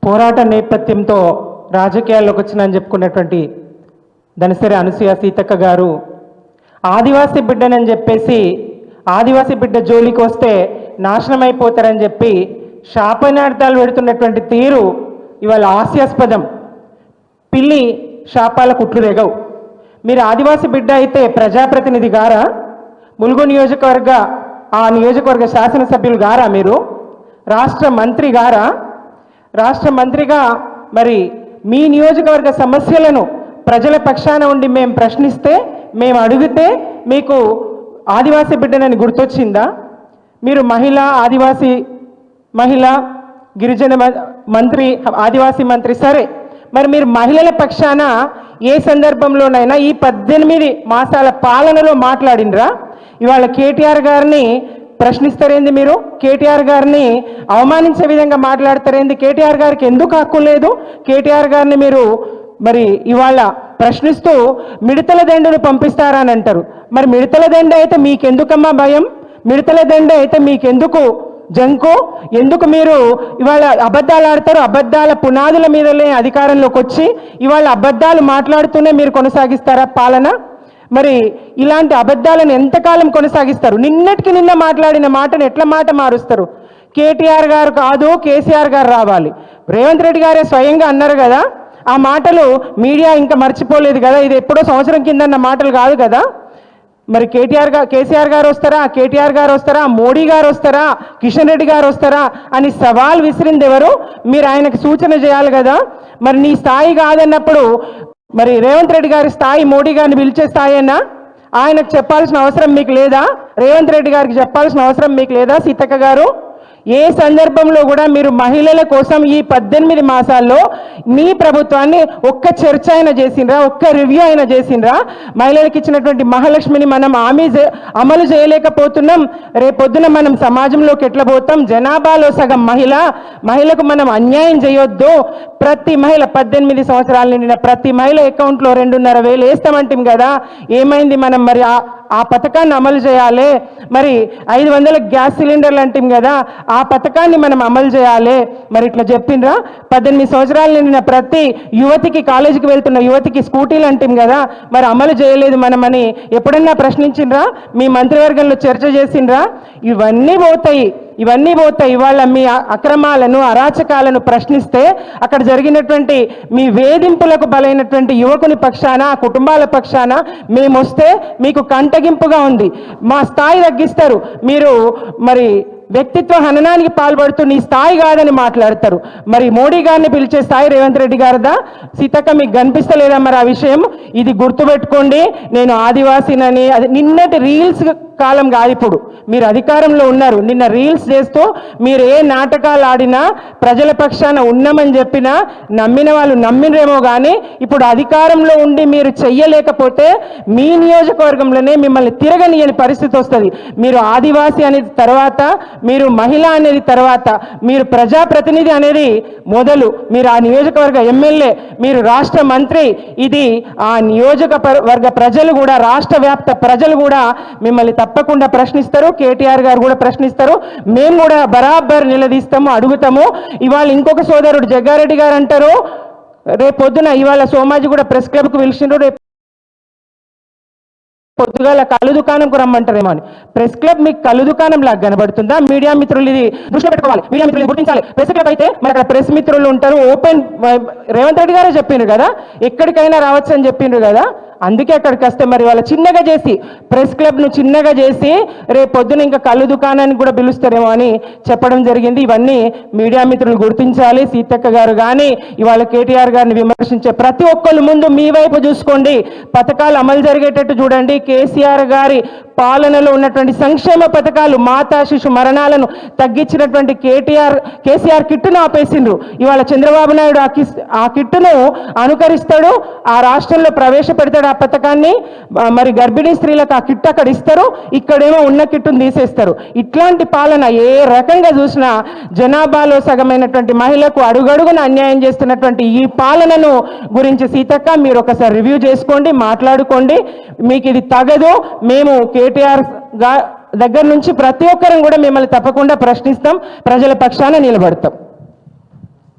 పోరాట నేపథ్యంతో రాజకీయాల్లోకి వచ్చిందని చెప్పుకున్నటువంటి దనసరి అనసూయ సీతక్క గారు ఆదివాసీ బిడ్డనని చెప్పేసి ఆదివాసీ బిడ్డ జోలికి వస్తే నాశనం అయిపోతారని చెప్పి శాపనార్థాలు పెడుతున్నటువంటి తీరు ఇవాళ హాస్యాస్పదం. పిల్లి శాపాల కుట్లు రేగవు. మీరు ఆదివాసీ బిడ్డ అయితే ప్రజాప్రతినిధి గారా? ములుగు నియోజకవర్గ ఆ నియోజకవర్గ శాసనసభ్యులు గారా? మీరు రాష్ట్ర మంత్రి గారా? రాష్ట్ర మంత్రిగా మరి మీ నియోజకవర్గ సమస్యలను ప్రజల పక్షాన ఉండి మేము ప్రశ్నిస్తే, మేము అడిగితే మీకు ఆదివాసీ బిడ్డనని గుర్తొచ్చిందా? మీరు ఆదివాసీ మహిళ గిరిజన మంత్రి, ఆదివాసీ మంత్రి, సరే, మరి మీరు మహిళల పక్షాన ఏ సందర్భంలోనైనా ఈ 18 మాసాల పాలనలో మాట్లాడినరా? ఇవాళ కేటీఆర్ గారిని ప్రశ్నిస్తారేంది? మీరు కేటీఆర్ గారిని అవమానించే విధంగా మాట్లాడతారేంది? కేటీఆర్ గారికి ఎందుకు హక్కు లేదు? కేటీఆర్ గారిని మీరు మరి ఇవాళ ప్రశ్నిస్తూ మిడతల దండును పంపిస్తారా అని అంటారు. మరి మిడతల దండ అయితే మీకెందుకమ్మా భయం? మిడతల దండ అయితే మీకెందుకు జంకు? ఎందుకు మీరు ఇవాళ అబద్ధాలు ఆడతారు? అబద్ధాల పునాదుల మీదనే అధికారంలోకి వచ్చి ఇవాళ అబద్ధాలు మాట్లాడుతూనే మీరు కొనసాగిస్తారా పాలన? మరి ఇలాంటి అబద్ధాలను ఎంతకాలం కొనసాగిస్తారు? నిన్నటికి నిన్న మాట్లాడిన మాటను ఎట్లా మాట మారుస్తారు? కేటీఆర్ గారు కాదు, కేసీఆర్ గారు రావాలి. రేవంత్ రెడ్డి గారే స్వయంగా అన్నారు కదా, ఆ మాటలు మీడియా ఇంకా మర్చిపోలేదు కదా, ఇది ఎప్పుడో సంవత్సరం కింద అన్న మాటలు కాదు కదా. మరి కేసీఆర్ గారు వస్తారా? కేటీఆర్ గారు వస్తారా? మోడీ గారు వస్తారా? కిషన్ రెడ్డి గారు వస్తారా అని సవాల్ విసిరింది ఎవరు? మీరు ఆయనకు సూచన చేయాలి కదా. మరి నీ స్థాయి కాదన్నప్పుడు మరి రేవంత్ రెడ్డి గారి స్థాయి మోడీ గారిని పిలిచే స్థాయి అన్నా? ఆయనకు చెప్పాల్సిన అవసరం మీకు లేదా? రేవంత్ రెడ్డి గారికి చెప్పాల్సిన అవసరం మీకు లేదా? సీతక్క గారు, ఏ సందర్భంలో కూడా మీరు మహిళల కోసం ఈ 18 మాసాల్లో మీ ప్రభుత్వాన్ని ఒక్క చర్చ అయినా చేసిండ్రా? ఒక్క రివ్యూ అయినా చేసిండ్రా? మహిళలకు ఇచ్చినటువంటి మహాలక్ష్మిని మనం అమలు చేయలేకపోతున్నాం. రేపొద్దున మనం సమాజంలోకి ఎట్లా పోతాం? జనాభాలో సగం మహిళకు మనం అన్యాయం చేయొద్దు. ప్రతి మహిళ 18 సంవత్సరాల నిండిన ప్రతి మహిళ అకౌంట్లో 2,500,000 వేస్తామంటాం కదా, ఏమైంది? మనం మరి ఆ పథకాన్ని అమలు చేయాలి. మరి 500 గ్యాస్ సిలిండర్లు అంటాం కదా, ఆ పథకాన్ని మనం అమలు చేయాలి. మరి ఇట్లా చెప్పిండ్రా? 18 సంవత్సరాల నిండిన ప్రతి యువతికి, కాలేజీకి వెళ్తున్న యువతికి స్కూటీలు అంటాం కదా, మరి అమలు చేయలేదు మనమని ఎప్పుడన్నా ప్రశ్నించిండ్రా? మీ మంత్రివర్గంలో చర్చ చేసిండ్రా? ఇవన్నీ పోతాయి. ఇవాళ మీ అక్రమాలను, అరాచకాలను ప్రశ్నిస్తే అక్కడ జరిగినటువంటి మీ వేధింపులకు బలైనటువంటి యువకుని పక్షాన, కుటుంబాల పక్షాన మేము వస్తే మీకు కంటగింపుగా ఉంది. మా స్థాయి తగ్గిస్తారు. మీరు మరి వ్యక్తిత్వ హననానికి పాల్పడుతూ నీ స్థాయి కాదని మాట్లాడతారు. మరి మోడీ గారిని పిలిచే స్థాయి రేవంత్ రెడ్డి గారిదా? సీతక్క, మీకు కనిపిస్తలేదా మరి ఆ విషయం? ఇది గుర్తుపెట్టుకోండి. నేను ఆదివాసీనని అది నిన్నటి రీల్స్ కాలం కాదు, ఇప్పుడు మీరు అధికారంలో ఉన్నారు. నిన్న రీల్స్ చేస్తూ మీరు ఏ నాటకాలు ఆడినా, ప్రజల పక్షాన ఉన్నామని చెప్పినా నమ్మిన వాళ్ళు నమ్మినరేమో కానీ ఇప్పుడు అధికారంలో ఉండి మీరు చెయ్యలేకపోతే మీ నియోజకవర్గంలోనే మిమ్మల్ని తిరగనియని పరిస్థితి వస్తుంది. మీరు ఆదివాసీ అనేది తర్వాత, మీరు మహిళ అనేది తర్వాత, మీరు ప్రజాప్రతినిధి అనేది మొదలు, మీరు ఆ నియోజకవర్గ ఎమ్మెల్యే, మీరు రాష్ట్ర మంత్రి. ఇది ఆ నియోజకవర్గ ప్రజలు కూడా, రాష్ట్ర వ్యాప్త ప్రజలు కూడా మిమ్మల్ని తప్పకుండా ప్రశ్నిస్తారు. కేటీఆర్ గారు కూడా ప్రశ్నిస్తారు. మేము కూడా బరాబర్ నిలదీస్తాము, అడుగుతాము. ఇవాళ ఇంకొక సోదరుడు జగ్గారెడ్డి గారు అంటారు, రేపొద్దున ఇవాళ సోమాజీ కూడా ప్రెస్ క్లబ్కు పిలిచిండ్రు, రేపు పొద్దుగాల కళ్ళు దుకాణంకు రమ్మంటారేమో అని. ప్రెస్ క్లబ్ మీకు కళ్ళు దుకాణం లాగా కనబడుతుందా? మీడియా మిత్రులు ఇది దృష్టిలో పెట్టుకోవాలి. మీడియా మిత్రులు గుర్తించాలి. ప్రెస్ క్లబ్ అయితే మరి అక్కడ ప్రెస్ మిత్రులు ఉంటారు. ఓపెన్, రేవంత్ రెడ్డి గారే చెప్పిండ్రు కదా, ఎక్కడికైనా రావచ్చు అని చెప్పిండ్రు కదా. అందుకే అక్కడికి వస్తే మరి వాళ్ళ చిన్నగా చేసి, ప్రెస్ క్లబ్ను చిన్నగా చేసి రేపు పొద్దున ఇంకా కళ్ళు దుకాణానికి కూడా పిలుస్తారేమో అని చెప్పడం జరిగింది. ఇవన్నీ మీడియా మిత్రులు గుర్తించాలి. సీతక్క గారు కానీ ఇవాళ కేటీఆర్ గారిని విమర్శించే ప్రతి ఒక్కళ్ళు ముందు మీ వైపు చూసుకోండి. పథకాలు అమలు జరిగేటట్టు చూడండి. కేసీఆర్ గారి పాలనలో ఉన్నటువంటి సంక్షేమ పథకాలు, మాతా శిశు మరణాలను తగ్గించినటువంటి కేసీఆర్ కిట్టును ఆపేసిండ్రు. ఇవాళ చంద్రబాబు నాయుడు ఆ కిట్టును అనుకరిస్తాడు, ఆ రాష్ట్రంలో ప్రవేశపెడతాడు ఆ పథకాన్ని. మరి గర్భిణీ స్త్రీలకు ఆ కిట్టు అక్కడ ఇస్తారు, ఇక్కడేమో ఉన్న కిట్టును తీసేస్తారు. ఇట్లాంటి పాలన ఏ రకంగా చూసినా జనాభాలో సగమైనటువంటి మహిళకు అడుగడుగున అన్యాయం చేస్తున్నటువంటి ఈ పాలనను గురించి సీతక్క మీరు ఒకసారి రివ్యూ చేసుకోండి, మాట్లాడుకోండి. మీకు ఇది తగదు. మేము కేటీఆర్ దగ్గర నుంచి ప్రతి ఒక్కరం కూడా మిమ్మల్ని తప్పకుండా ప్రశ్నిస్తాం, ప్రజల పక్షాన నిలబడతాం.